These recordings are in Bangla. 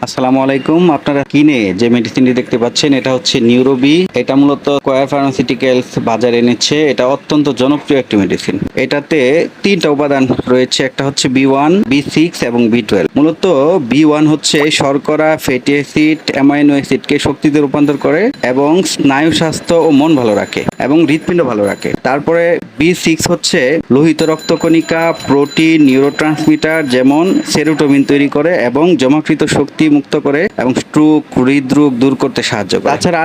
আসসালামু আলাইকুম। আপনারা কিনে যে মেডিসিনটি দেখতে পাচ্ছেন এটা হচ্ছে নিউরোবি। এটা মূলত কোয়ার ফার্মাসিউটিক্যালস বাজারে এনেছে। এটা অত্যন্ত জনপ্রিয় একটি মেডিসিন। এটাতে তিনটা উপাদান রয়েছে, একটা হচ্ছে B1, B6 এবং B12। মূলত B1 হচ্ছে শর্করা, ফ্যাটি অ্যাসিড, অ্যামাইনো অ্যাসিডকে শক্তিতে রূপান্তর করে এবং স্নায়ু স্বাস্থ্য ও মন ভালো রাখে এবং হৃৎপিণ্ড ভালো রাখে। তারপরে B6 হচ্ছে লোহিত রক্তকণিকা, প্রোটিন, নিউরোট্রান্সমিটার যেমন সেরোটোনিন তৈরি করে এবং জমাকৃত শক্তি মুক্ত করে এবং স্ট্রোক, হৃদরোগ দূর করতে সাহায্য করে। তাছাড়া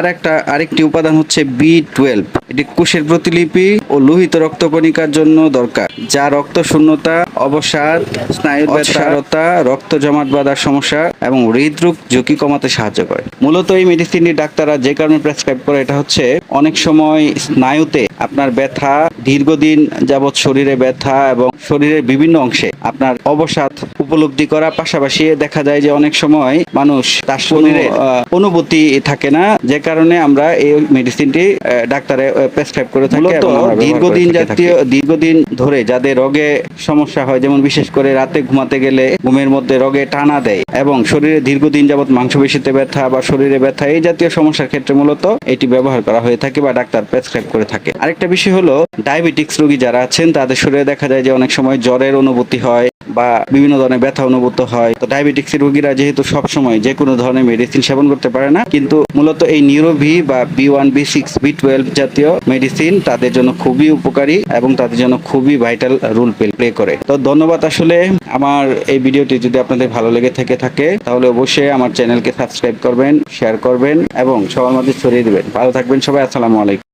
আরেকটি উপাদান হচ্ছে B12। এটি কোষের প্রতিলিপি ও লোহিত রক্তকণিকার জন্য দরকার, যা রক্ত শূন্যতা, অবসাদ, স্নায়ুর ব্যথারতা, রক্ত জমাট বাঁধার সমস্যা এবং হৃদরোগ ঝুঁকি কমাতে সাহায্য করে। মূলত এই মেডিসিনটি ডাক্তাররা যে কারণে প্রেসক্রাইব করে, এটা হচ্ছে অনেক সময় স্নায়ুতে আপনার ব্যথা, দীর্ঘদিন যাবৎ শরীরে ব্যথা এবং শরীরের বিভিন্ন অংশে আপনার অবসাদ উপলব্ধি করা, পাশাপাশি দেখা যায় যে অনেক সময় মানুষ তার শরীরে অনুভূতি থাকে না, যে কারণে আমরা এই মেডিসিনটি ডাক্তারে প্রেসক্রাইব করে থাকি। দীর্ঘদিন ধরে যাদের রোগে সমস্যা হয়, যেমন বিশেষ করে রাতে ঘুমাতে গেলে ঘুমের মধ্যে রোগে টানা দেয় এবং শরীরে দীর্ঘদিন যাবৎ মাংসপেশিতে ব্যথা বা শরীরে ব্যথা, এই জাতীয় সমস্যার ক্ষেত্রে মূলত এটি ব্যবহার করা হয়ে থাকে বা ডাক্তার প্রেসক্রাইব করে থাকে। আরেকটা বিষয় হলো ডায়াবেটিক্স রোগী যারা আছেন তাদের শরীরে দেখা যায় যে অনেক সময় জ্বরের অনুভূতি হয় বা বিভিন্ন ধরনের ব্যথা অনুভূত হয়। তো ডায়াবেটিক্স রোগীরা যেহেতু সবসময় যে কোনো ধরনের মেডিসিন সেবন করতে পারে না, কিন্তু মূলত এই নিউরোভি বা B1, B6, B12 জাতীয় মেডিসিন তাদের জন্য খুবই উপকারী এবং তাদের জন্য খুবই ভাইটাল রোল প্লে করে। তো ধন্যবাদ। আসলে আমার এই ভিডিওটি যদি আপনাদের ভালো লেগে থাকে তাহলে অবশ্যই আমার চ্যানেলকে সাবস্ক্রাইব করবেন, শেয়ার করবেন এবং সবার মাঝে ছড়িয়ে দিবেন। ভালো থাকবেন সবাই। আসসালামু আলাইকুম।